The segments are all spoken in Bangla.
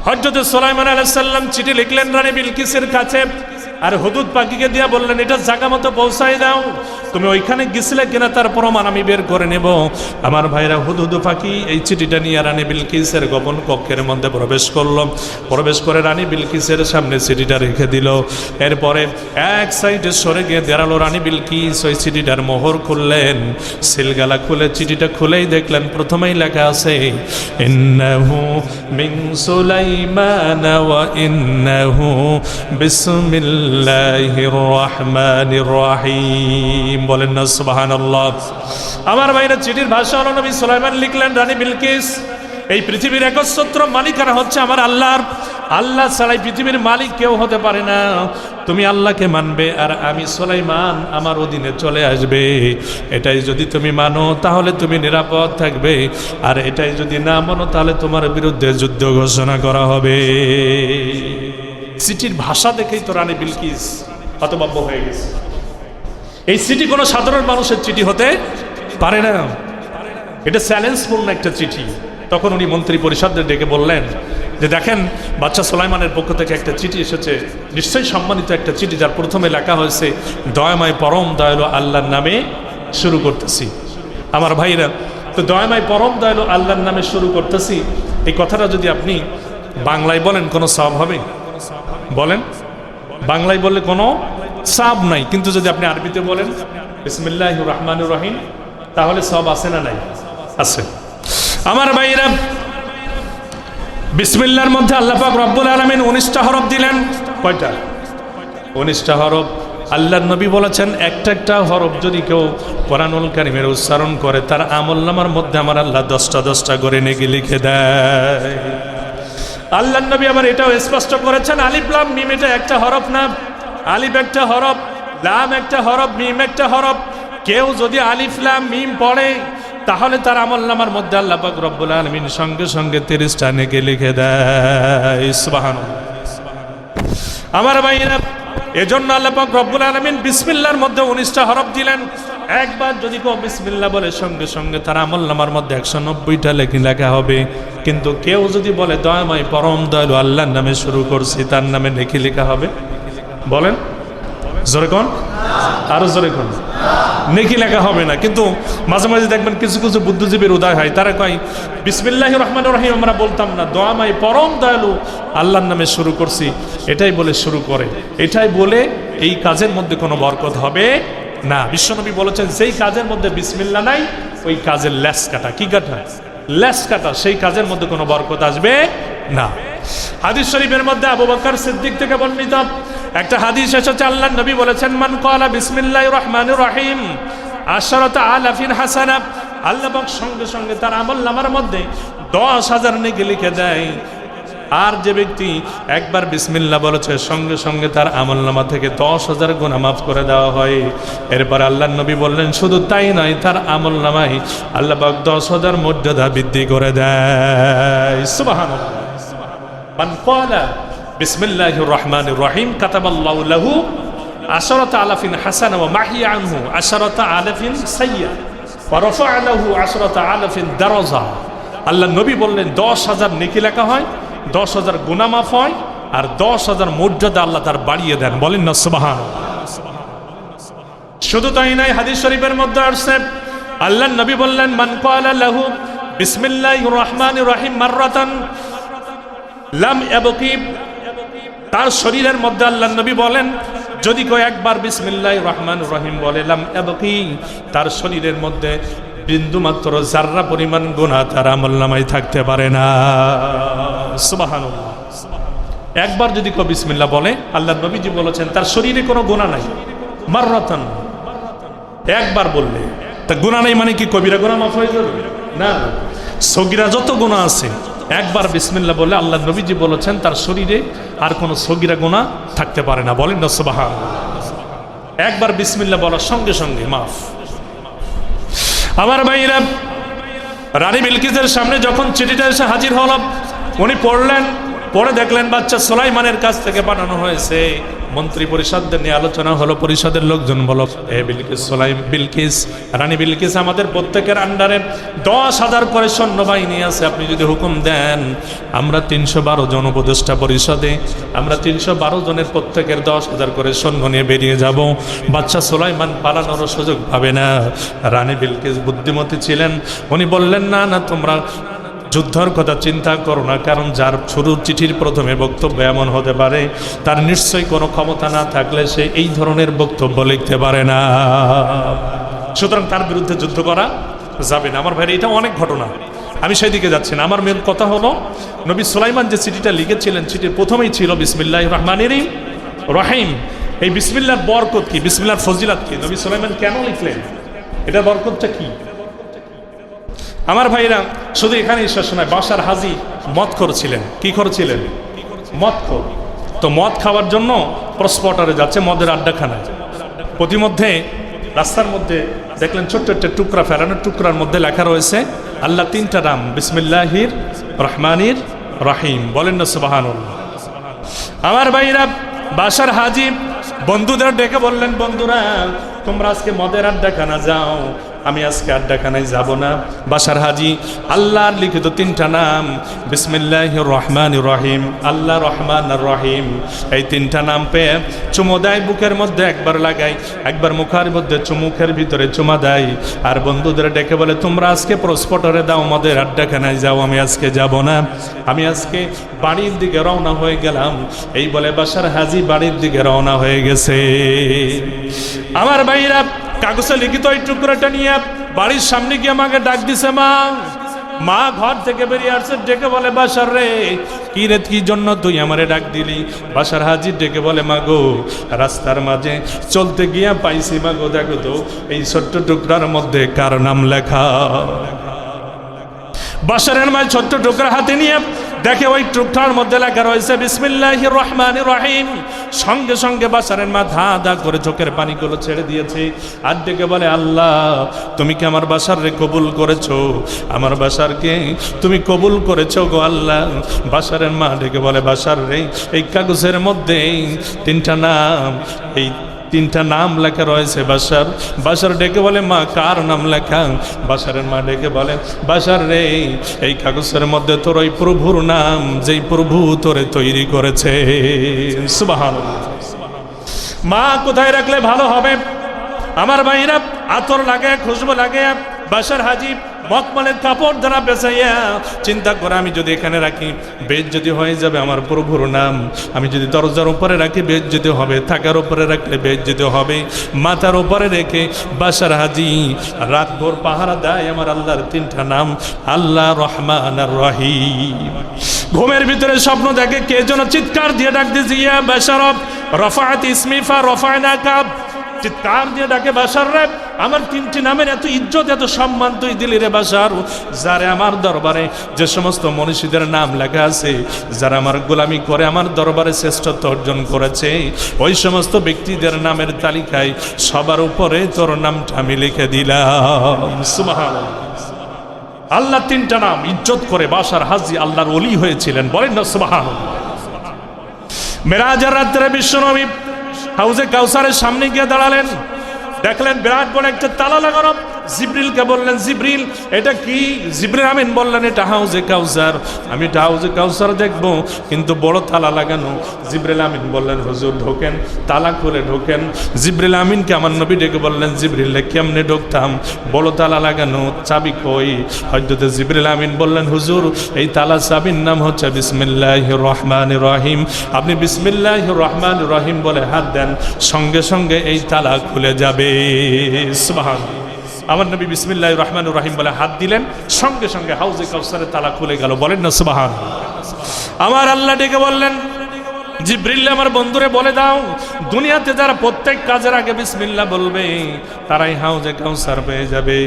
হযরত সুলাইমান আলাইহিস সালাম চিঠি লিখলেন রানী বিলকিসের কাছে, আর হুদুদ পাখিকে দিয়া বললেন এটা জায়গা মতো পৌঁছাই দাও। তুমি ওইখানে গেছিলে কিনা তার প্রমাণ আমি বের করে নেব। আমার ভাইরা, হুদুদ পাখি এই চিঠিটা নিয়ে রানী বিলকিসের গোপন কক্ষের মধ্যে প্রবেশ করলো। প্রবেশ করে রানী বিলকিসের সামনে চিঠিটা রেখে দিল। এরপরে এক সাইডে সরে গিয়ে দাঁড়ালো রানী বিলকিস। ওই চিঠিটার মোহর খুললেন, সিলগালা খুলে চিঠিটা খুলেই দেখলেন প্রথমেই লেখা আছে ইন্নাহু মিন সুলাইমান ওয়া ইন্নাহু বিসমিল্লাহির রহমানির রহিম। বলেন না সুবহানাল্লাহ। আমার ভাইরা, চিঠির ভাষা হলো নবী সুলাইমান লিখলেন রানী বিলকিস, এই পৃথিবীর একচ্ছত্র মালিকানা হচ্ছে আমার আল্লাহর। আল্লাহ ছাড়াই পৃথিবীর মালিক কেউ হতে পারে না। তুমি আল্লাহকে মানবে আর আমি সুলাইমান আমার অধীনে চলে আসবে। এটাই যদি তুমি মানো তাহলে তুমি নিরাপদ থাকবে, আর এটাই যদি না মানো তাহলে তোমার বিরুদ্ধে যুদ্ধ ঘোষণা করা হবে। চিঠির ভাষা দেখেই তো রানী বিলকিস হতভম্ব হয়ে গেছে। এই চিঠি কোনো সাধারণ মানুষের চিঠি হতে পারে না, এটা চ্যালেঞ্জপূর্ণ একটা চিঠি। তখন উনি মন্ত্রী পরিষদদের ডেকে বললেন যে দেখেন, বাদশা সুলাইমানের পক্ষ থেকে একটা চিঠি এসেছে, নিশ্চয়ই সম্মানিত একটা চিঠি, যার প্রথমে লেখা হয়েছে দয়াময় পরম দয়ালু আল্লাহর নামে শুরু করতেছি। আমার ভাইরা, তো দয়াময় পরম দয়ালু আল্লাহর নামে শুরু করতেছি, এই কথাটা যদি আপনি বাংলায় বলেন কোনো সওয়াব হবে? বলেন, বাংলায় বললে কোনো সওয়াব নাই, কিন্তু যদি আপনি আরবিতে বলেন বিসমিল্লাহির রহমানির রহিম, তাহলে সওয়াব আছে না নাই? আছে। আমার ভাইরা, বিসমিল্লাহর মধ্যে আল্লাহ পাক রব্বুল আলামিন 19টা হরফ দিলেন। কয়টা? 19টা হরফ। আল্লাহর নবী বলেছেন একটা একটা হরফ যদি কেউ কোরআনুল কারীমের উচ্চারণ করে তার আমলনামার মধ্যে আমার আল্লাহ 10টা করে নেকি লিখে দেয়। আল্লাহর নবী আবার এটাও স্পষ্ট করেছেন আলিফ লাম মিম এটা একটা হরফ না, আলিফ একটা হরফ, লাম একটা হরফ, মিম একটা হরফ। কেউ যদি আলিফ লাম মিম পড়ে তাহলে তার আমলনামার মধ্যে আল্লাহ পাক রব্বুল আলামিন সঙ্গে সঙ্গে 30টা নেকি লিখে দেয়। সুবহানাল্লাহ। আমার ভাইরা, এজন্য আল্লাহ পাক রব্বুল আলামিন বিসমিল্লাহর মধ্যে 19টা হরফ দিলেন। একবার যদি কেউ বিসমিল্লাহ বলে সঙ্গে সঙ্গে তার আমলনামার মধ্যে 190টা লেখা হবে। কিন্তু কেউ যদি বলে দয়াময় পরম দয়ালু আল্লাহর নামে শুরু করছি, তার নামে নেকি লেখা হবে? বলেন জোরে কোন, আরো জোরে কোন। নেকি লেখা হবে না। কিন্তু মাঝে মাঝে দেখবেন কিছু কিছু বুদ্ধিজীবীর উদয় হয়, তারা কয় বিসমিল্লাহির রহমানির রহিম আমরা বলতাম না, দয়াময় পরম দয়ালু আল্লাহর নামে শুরু করছি, এটাই বলে শুরু করে। এটাই বলে এই কাজের মধ্যে কোনো বরকত হবে না। বিশ্বনবী বলেছেন যেই কাজের মধ্যে বিসমিল্লাহ নাই ওই কাজের লেস কাটা। কি কাটা? লেস কাটা। সেই কাজের মধ্যে কোনো বরকত আসবে না। হাদিস শরীফের মধ্যে আবু বকর সিদ্দিক থেকে বর্ণিত একটা হাদিস এসেছে, আল্লাহর নবী বলেছেন মান ক্বালা বিসমিল্লাহির রহমানির রহিম 10,000 হাসানা, আল্লাহ পাক সঙ্গে সঙ্গে তার আমলনামার মধ্যে 10,000 নেকি লিখে দেয়। আর যে ব্যক্তি একবার বিসমিল্লাহ বলেছে সঙ্গে সঙ্গে তার আমলনামা থেকে 10,000 গুনাহ মাফ করে দেওয়া হয়। এরপর আল্লাহর নবী বললেন শুধু তাই নয়, তার আমলনামায় আল্লাহ পাক 10,000 মর্যাদা বৃদ্ধি করে দেয়। সুবহানাল্লাহ। মান ক্বালা বিসমিল্লাহির রহমানির রহিম কাতাবাল্লাহু লাহু 10,000 হাসানা ওয়া মাহিয়া আনহু 10,000 সাইয়্যা ওয়া রাফা'a লাহু 10,000 দারাজা। আল্লাহর নবী বললেন 10,000 নেকি লেখা হয়, 10,000 গুনাহ মাফ হয়, আর 10,000 মর্যাদা আল্লাহ তার বাড়িয়ে দেন। বলেন না সুবহানাল্লাহ। শুধু তাই নয়, হাদিস শরীফের মধ্যে আসছে আল্লাহর নবী বললেন মান ক্বালা লাহু বিসমিল্লাহির রহমানির রহিম মাররাতান লাম ইয়াবকি, তার শরীরের মধ্যে আল্লাহর নবী বলেন যদি কেউ একবার বিসমিল্লাহির রহমানির রহিম বলে লাম ইয়াবকি, তার শরীরের মধ্যে বিন্দু মাত্র জাররা পরিমাণ গুনাহ তার আমলনামায় থাকতে পারে না। সুবহানাল্লাহ। একবার যদি কেউ বিসমিল্লাহ বলে, আল্লাহর নবীজি বলেছেন তার শরীরে কোনো গুনাহ নাই। মাররাতান, একবার বললে তা গুনাহ নাই মানে কি কবিরা গুনাহ মাফ হয়ে যাবে? না, সগীরা যত গুনাহ আছে একবার বিসমিল্লাহ বলে আল্লাহর নবীজি বলেছেন তার শরীরে আর কোনো সগীরা গুনাহ থাকতে পারে না। বলেন না সুবহানাল্লাহ। একবার বিসমিল্লাহ বলার সঙ্গে সঙ্গে মাফ। আমার ভাইরা, রানী বিলকিসের সামনে যখন চিঠিটা এসে হাজির হল, উনি পড়লেন পরে দেখলেন বাচ্চা সুলাইমানের কাছ থেকে পাঠানো হয়েছে। মন্ত্রী পরিষদদের নিয়ে আলোচনা হলো। পরিষদের লোকজন বলো, এ বিলকিস, বিলকিস, রানী বিলকিস, আমাদের প্রত্যেকের আন্ডারে 10,000 করে সৈন্যবাহিনী আছে। আপনি যদি হুকুম দেন, আমরা 312 জন উপদেষ্টা পরিষদে, আমরা 312 জনের প্রত্যেকের 10,000 করে সৈন্য নিয়ে বেরিয়ে যাব। বাচ্চা সুলাইমান পালানোর সুযোগ পাবে না। রানী বিলকিস বুদ্ধিমতী ছিলেন, উনি বললেন, না না, তোমরা যুদ্ধের কথা চিন্তা করো না, কারণ যার শুরুর চিঠির প্রথমে বক্তব্য এমন হতে পারে, তার নিশ্চয়ই কোনো ক্ষমতা না থাকলে সে এই ধরনের বক্তব্য লিখতে পারে না, সুতরাং তার বিরুদ্ধে যুদ্ধ করা যাবে না। আমার ভাই, এটা অনেক ঘটনা, আমি সেই দিকে যাচ্ছি না। আমার মেন কথা হলো, নবী সুলাইমান যে চিঠিটা লিখেছিলেন, চিঠির প্রথমেই ছিল বিসমিল্লাহির রহমানির রহিম। এই বিসমিল্লাহর বরকত কি, বিসমিল্লাহর ফজিলত কি, নবী সুলাইমান কেন লিখলেন, এটার বরকতটা কি? আমার ভাইরা, শুধু এখানেই শেষ নয়, বাশার হাজি মদ করছিলেন। কি করছিলেন? মদ খোর। তো মদ খাওয়ার জন্য প্রস্পটারে যাচ্ছে, মদের আড্ডাখানায়। প্রতিমধ্যে রাস্তার মধ্যে দেখলেন ছোট্ট একটা টুকরা, ফেরানোর টুকরার মধ্যে লেখা রয়েছে আল্লাহ 3টা নাম, বিসমিল্লাহির রহমানির রহিম। বলেন না সুবহানাল্লাহ। আমার ভাইরা, বাশার হাজি বন্ধুদের ডেকে বললেন, বন্ধুরা তোমরা আজকে মদের আড্ডাখানা যাও, আমি আজকে আড্ডাখানায় যাব না। বাশার হাজি আল্লাহর লিখিত 3টা নাম, বিসমিল্লাহির রহমানির রহিম, আল্লাহ রহমান আর রহিম, এই 3টা নাম পেয়ে চুমো দেয়, বুকের মধ্যে একবার লাগাই, একবার মুখের মধ্যে, মুখের ভিতরে চুমা দেয়। আর বন্ধুদের ডেকে বলে, তোমরা আজকে প্রস্পটরে দাও, মদের আড্ডাখানায় যাও, আমি আজকে যাব না, আমি আজকে বাড়ির দিকে রওনা হয়ে গেলাম। এই বলে বাশার হাজি বাড়ির দিকে রওনা হয়ে গেছে। আমার ভাইরা, কাগজে লিখিত এই টুকরাটা নিয়ে বাড়ির সামনে গিয়ে আমাকে ডাক দিছে মা। মা ঘর থেকে বেরিয়ে আসছে, ডেকে বলে, বাশার রে, কি রে, কি জন্য তুই আমারে ডাক দিলি? বাশার হাজি ডেকে বলে, মা গো, রাস্তার মাঝে চলতে গিয়া পাইছি মা গো, দেখো তো এই ছোট্ট টুকরার মধ্যে কার নাম লেখা। বাশারের মা ছোট্ট টুকরা হাতে নিয়ে দেখে ওই টুকরার মধ্যে লেখা রয়েছে বিসমিল্লাহির রহমানির রহিম। সঙ্গে সঙ্গে বাশারের মা ধা ধা করে চোখের পানিগুলো ছেড়ে দিয়েছে, আর ডেকে বলে, আল্লাহ তুমি কি আমার বাশারকে কবুল করেছো? আমার বাশারকে তুমি কবুল করেছো গো আল্লাহ। বাশারের মা ডেকে বলে, বাশার রে, এই কাগজের মধ্যে 3টা নাম, এই 3টা নাম লেখা রয়েছে বাশার। বাশার ডেকে বলে, মা কার নাম লেখা? বাশারের মা ডেকে বলে, বাশার রে, এই কাগজের মধ্যে তোর ওই প্রভুর নাম, যেই প্রভু তোরে তৈরি করেছে। সুবহানাল্লাহ। মা কোথায় রাখলে ভালো হবে? আমার ভাইরা, আতর লাগে, খুশবু লাগে। বাশার হাজি মখমলের কাপড় দ্বারা বেচাইয়া চিন্তা করে, আমি যদি এখানে রাখি বেইজ্জতি হয়ে যাবে আমার প্রভুর নাম, আমি যদি দরজার উপরে রাখি বেইজ্জতি হবে, থাকার উপরে রাখলে বেইজ্জতি হবে। মাথার উপরে রেখে বাশার হাজি রাতভর পাহারা দেয় আমার আল্লাহর 3টা নাম, আল্লাহ রহমান আর রহিম। ঘুমের ভিতরে স্বপ্ন দেখে কে যেন চিৎকার দিয়ে ডাক দিয়েছে, ইয়া বাশার রফাআত ইসমি ফা রফা'নাকা। চিৎকার দিয়ে ডাকে, বাশার রে, আমার 3টি নামের এত ইজ্জত, এত সম্মান তুই দিলি রে বাশার। যারা আমার দরবারে যে সমস্ত মনীষীদের নাম লেখা আছে, যারা আমার গোলামি করে আমার দরবারে শ্রেষ্ঠত্ব অর্জন করেছে, ওই সমস্ত ব্যক্তিদের নামের তালিকায় সবার উপরে তোর নামটা আমি লিখে দিলাম। সুবহানাল্লাহ। আল্লাহ 3টা নাম ইজ্জত করে বাশার হাজি আল্লাহর ওলি হয়েছিলেন। বলেন না সুবহানাল্লাহ। মেরাজের রাত্রে বিশ্বনবী হাউজে কাউসারের সামনে গিয়ে দাঁড়ালেন, দেখলেন বিরাট বড় একটা তালা লাগানো। জিবরিলকে বললেন, জিবরিল এটা কি? জিবরিল আমিন বললেন, এটা হাউজে কাউসার, আমি এটা হাউজে কাউসার দেখবো, কিন্তু বড় তালা লাগানো। জিবরিল আমিন বললেন, হুজুর ঢোকেন, তালা খুলে ঢোকেন। জিবরিল আমিনকে আমার নবী ডেকে বললেন, জিবরিল কেমনে ঢুকতাম, বড় তালা লাগানো, চাবি কই? হযরত জিবরিল আমিন বললেন, হুজুর এই তালা চাবির নাম হচ্ছে বিসমিল্লাহির রহমানির রহিম। আপনি বিসমিল্লাহির রহমানির রহিম বলে হাত দেন, সঙ্গে সঙ্গে এই তালা খুলে যাবে। সুবহানাল্লাহ। আমার নবী বিসমিল্লাহির রহমানির রহিম বলে হাত দিলেন, সঙ্গে সঙ্গে হাউজে কাউসারের তালা খুলে গেল। বলেন না সুবহানাল্লাহ। আমার আল্লাহ ডেকে বললেন, জিবরিল আমার বন্ধুরে বলে দাও, দুনিয়াতে যারা প্রত্যেক কাজের আগে বিসমিল্লাহ বলবে তারাই হাউজে কাউসার পেয়ে যাবে।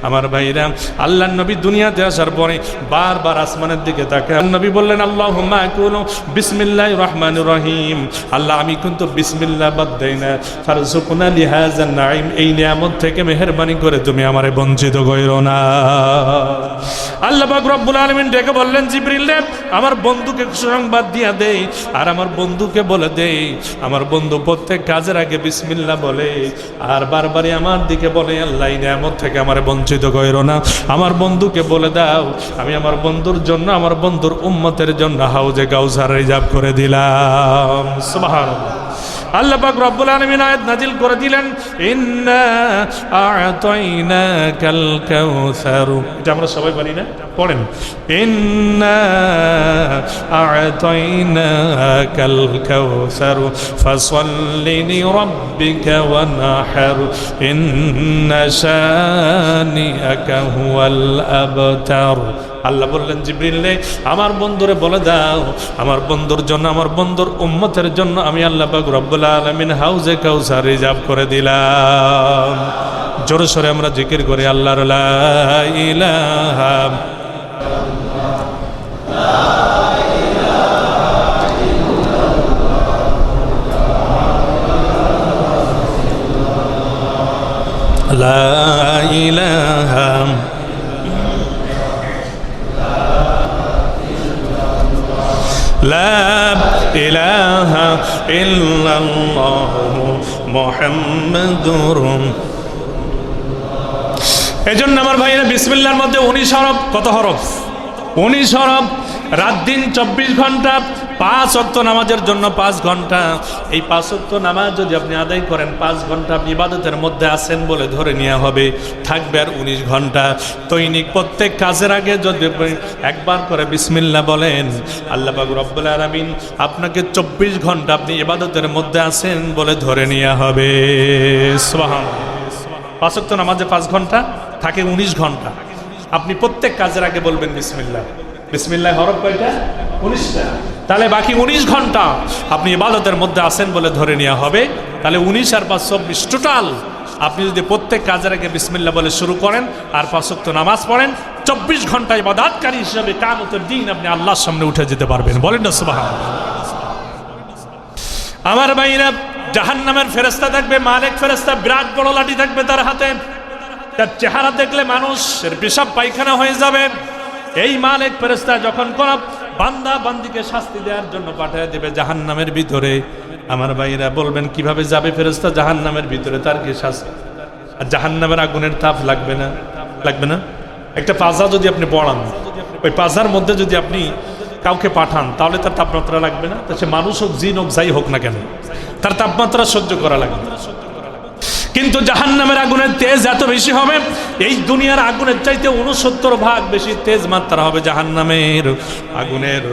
আমার ভাইরা, আল্লাহর নবী দুনিয়াতে আসার পরে বারবার আসমানের দিকে তাকায় নবী বললেন, আল্লাহুম্মা কুলু বিসমিল্লাহির রহমানির রহিম, আল্লাহ আমি কিন্তু বিসমিল্লাহ বাদ দেই না, ফারজুকনা লিহাযান নাঈম, এই নিয়ামত থেকে মেহেরবানি করে তুমি আমারে বঞ্চিত কইরো না। আল্লাহ পাক রব্বুল আলামিন ডেকে বললেন, জিবরিল আমার বন্ধুকে সংবাদ দিয়া দেই, আর আমার বন্ধুকে বলে দেই, আমার বন্ধু প্রত্যেক কাজের আগে বিসমিল্লাহ বলে আর বারবারই আমার দিকে বলে, আল্লাহ এই নিয়ামত থেকে আমারে বঞ্চিত কইরো না। আমার বন্ধুকে বলে দাও, আমি আমার বন্ধুর জন্য, আমার বন্ধুর উম্মতের জন্য হাউজে কাউসার রিজার্ভ করে দিলাম। সুবহানাল্লাহ। আল্লাহ পাক রব্বুল আলামিন আয়াত নাজিল করে দিলেন, ইন্না আ'তাইনাকাল কাউসার। এটা আমরা সবাই পারি না? পড়েন, ইন্না আ'তাইনাকাল কাউসার ফাসাল্লি লিরাব্বিকা ওয়ানহার ইন্না শানিআকা হুয়াল আবতার। আল্লাহ বললেন, জিবরিল আমার বন্ধুরে বলে দাও, আমার বন্ধুর জন্য, আমার বন্ধুর উম্মতের জন্য আমি আল্লাহ পাক রব্বুল আলামিন হাউজে কাউসার রিজার্ভ করে দিলাম। জোরে সোরে আমরা জিকির করি, আল্লাহর লা ইলাহা লা ইলাহা লা ইলাহা ইল্লাল্লাহু মুহাম্মাদুর। এজন্য আমার ভাইরা, বিসমিল্লাহর মধ্যে 19 হরফ। কত হরফ? 19 হরফ। রাত দিন 24 ঘন্টা, 5 ওয়াক্ত নামাজের জন্য 5 ঘন্টা। এই 5 ওয়াক্ত নামাজ যদি আপনি আদায় করেন, 5 ঘন্টা আপনি ইবাদতের মধ্যে আছেন বলে ধরে নেওয়া হবে। থাকবে আর 19 ঘন্টা। দৈনিক প্রত্যেক কাজের আগে যদি একবার করে বিসমিল্লাহ বলেন, আল্লাহ পাক রব্বুল আলামিন আপনাকে 24 ঘন্টা আপনি ইবাদতের মধ্যে আছেন বলে ধরে নেওয়া হবে। সুবহানাল্লাহ। 5 ওয়াক্ত নামাজে 5 ঘন্টা, থাকে 19 ঘন্টা। আপনি প্রত্যেক কাজের আগে বলবেন বিসমিল্লাহ। বিসমিল্লাহ হরফ কয়টা? 19টা। তাহলে বাকি 19 ঘন্টা আপনি ইবাদতের মধ্যে আছেন বলে ধরে নেওয়া হবে। তাহলে 19 আর 5 24 টোটাল। আপনি যদি প্রত্যেক কাজের আগে বিসমিল্লাহ বলে শুরু করেন আর 5 ওয়াক্ত নামাজ পড়েন, 24 ঘন্টা ইবাদতকারী হিসেবে কিয়ামতের দিন আপনি আল্লাহর সামনে উঠে যেতে পারবেন। বলেন না সুবহানাল্লাহ। আমার ভাইরা, জাহান্নামের ফেরেশতা থাকবে, মালিক ফেরেশতা, বিরাট বড় লাঠি থাকবে তার হাতে। তার চেহারা দেখলে মানুষের পেশাব পায়খানা হয়ে যাবে। এই মালিক ফেরেশতা যখন কোন বান্দা বান্দিকে শাস্তি দেওয়ার জন্য পাঠিয়ে দেবে জাহান্নামের ভিতরে, আমার ভাইরা বলবেন, কিভাবে যাবে ফেরেশতা জাহান্নামের ভিতরে? তার কি শাস্তি? আর জাহান্নামের আগুনের তাপ লাগবে না? লাগবে না? একটা পাজা যদি আপনি পড়ান, ওই পাজার মধ্যে যদি আপনি কাউকে পাঠান, তাহলে তার তাপমাত্রা লাগবে না? সে মানুষ হোক, জিন হোক, যাই হোক না কেন, তার তাপমাত্রা সহ্য করা লাগবে। কিন্তু জাহান্নামের আগুনের তেজ এত বেশি হবে, এই দুনিয়ার আগুনের চাইতে 69 ভাগ বেশি তেজ মাত্রা হবে জাহান্নামের আগুনের।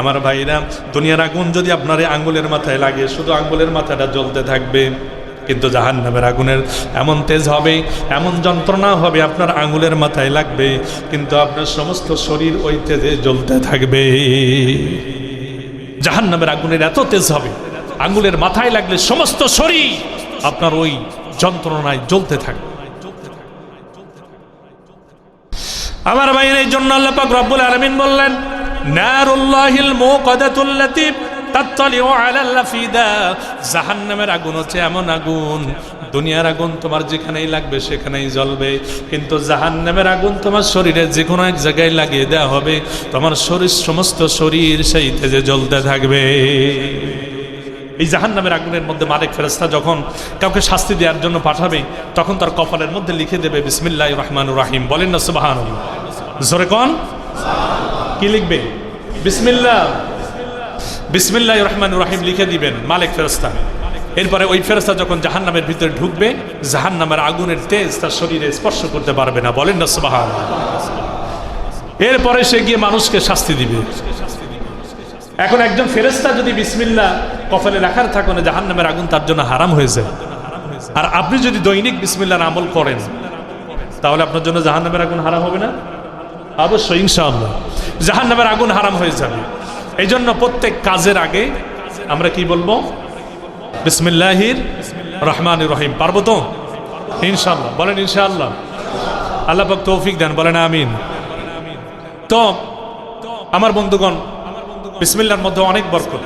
আমার ভাইরা, দুনিয়ার আগুন যদি আপনার আঙ্গুলের মাথায় লাগে, শুধু আঙ্গুলের মাথাটা জ্বলতে থাকবে। কিন্তু জাহান্নামের আগুনের এমন তেজ হবে, এমন যন্ত্রণা হবে, আপনার আঙ্গুলের মাথায় লাগবে, কিন্তু আপনার সমস্ত শরীর ওই তেজে জ্বলতে থাকবে। জাহান্নামের আগুনের এত তেজ হবে, আঙ্গুলের মাথায় লাগলে সমস্ত শরীর আপনার ওই যন্ত্রণায় জ্বলতে থাকে। আমার ভাইয়ের, এই জন্য আল্লাহ পাক রব্বুল আলামিন বললেন, নারুল্লাহিল মুকাদাতুল্লাতী তাত্তালিউ আলাল আফিদা। জাহান্নামের আগুন হচ্ছে এমন আগুন, দুনিয়ার আগুন তোমার যেখানেই লাগবে সেখানেই জ্বলবে, কিন্তু জাহান্নামের আগুন তোমার শরীরে যে কোনো এক জায়গায় লাগিয়ে দেওয়া হবে, তোমার শরীর, সমস্ত শরীর সেই তেজে জ্বলতে থাকবে। এই জাহান্নামের আগুনের মধ্যে মালিক ফেরেশতা যখন কাউকে শাস্তি দেওয়ার জন্য পাঠাবে, তখন তার কপালের মধ্যে লিখে দেবে বিসমিল্লাহির রহমানির রহিম। বলেন না সুবহানাল্লাহ। জোরে কোন? কি লিখবে? বিসমিল্লাহ, বিসমিল্লাহির রহমানির রহিম লিখে দিবেন মালিক ফেরেশতা। এরপরে ওই ফেরেশতা যখন জাহান্নামের ভিতরে ঢুকবে, জাহান্নামের আগুনের তেজ তার শরীরে স্পর্শ করতে পারবে না। বলেন না সুবহানাল্লাহ। এরপরে সে গিয়ে মানুষকে শাস্তি দিবে। এখন একজন ফেরেশতা যদি বিসমিল্লাহ কপালে লেখার থাকে না, জাহান্নামের আগুন তার জন্য হারাম হয়ে যায়। আর আপনি যদি দৈনিক বিসমিল্লাহর আমল করেন, তাহলে আপনার জন্য জাহান্নামের আগুন হারাম হবে না? অবশ্যই, ইনশাআল্লাহ জাহান্নামের আগুন হারাম হয়ে যাবে। এই জন্য প্রত্যেক কাজের আগে আমরা কি বলবো? বিসমিল্লাহির রহমানির রহিম। পারবো তো ইনশাআল্লাহ? বলেন ইনশাআল্লাহ। আল্লাহ পাক তৌফিক দেন, বলেন আমিন। তো আমার বন্ধুগণ, বিসমিল্লাহর মধ্যে অনেক বরকত,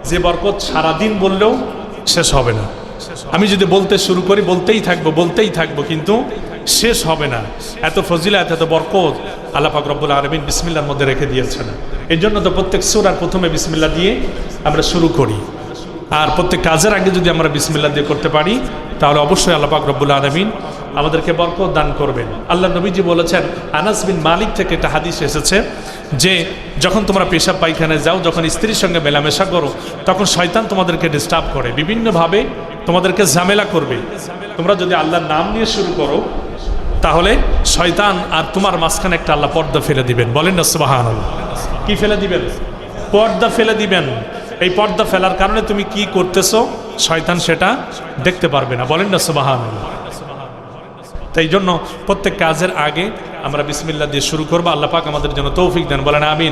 যে বরকত সারাদিন বললেও শেষ হবে না। আমি যদি বলতে শুরু করি বলতেই থাকবো কিন্তু শেষ হবে না। এত ফজিলাত, এত বরকত আল্লাহ পাক রব্বুল আলামিন বিসমিল্লাহর মধ্যে রেখে দিয়েছেন। এই জন্য তো প্রত্যেক সূরার প্রথমে বিসমিল্লাহ দিয়ে আমরা শুরু করি। আর প্রত্যেক কাজের আগে যদি আমরা বিসমিল্লাহ দিয়ে করতে পারি তাহলে অবশ্যই আল্লাহ পাক রব্বুল আলামিন আমাদেরকে বরকত দান করবেন। আল্লাহ নবীজি বলেছেন, আনাস বিন মালিক থেকে একটা হাদিস এসেছে যে যখন তোমরা পেশাব পায়খানায় যাও, যখন স্ত্রীর সঙ্গে মেলামেশা করো, তখন শয়তান তোমাদেরকে ডিস্টার্ব করে, বিভিন্নভাবে তোমাদেরকে ঝামেলা করবে। তোমরা যদি আল্লাহর নাম নিয়ে শুরু করো তাহলে শয়তান আর তোমার মাঝখানে একটা আল্লাহ পর্দা ফেলে দিবেন। বলেন না সুবহানাল্লাহ। কি ফেলে দিবেন? পর্দা ফেলে দিবেন। এই পর্দা ফেলার কারণে তুমি কি করতেছো শয়তান সেটা দেখতে পারবে না। বলেন না সুবহানাল্লাহ। তাই জন্য প্রত্যেক কাজের আগে আমরা বিসমিল্লাহ দিয়ে শুরু করবো। আল্লাহ পাক আমাদের জন্য তৌফিক দেন, বলেন আমিন।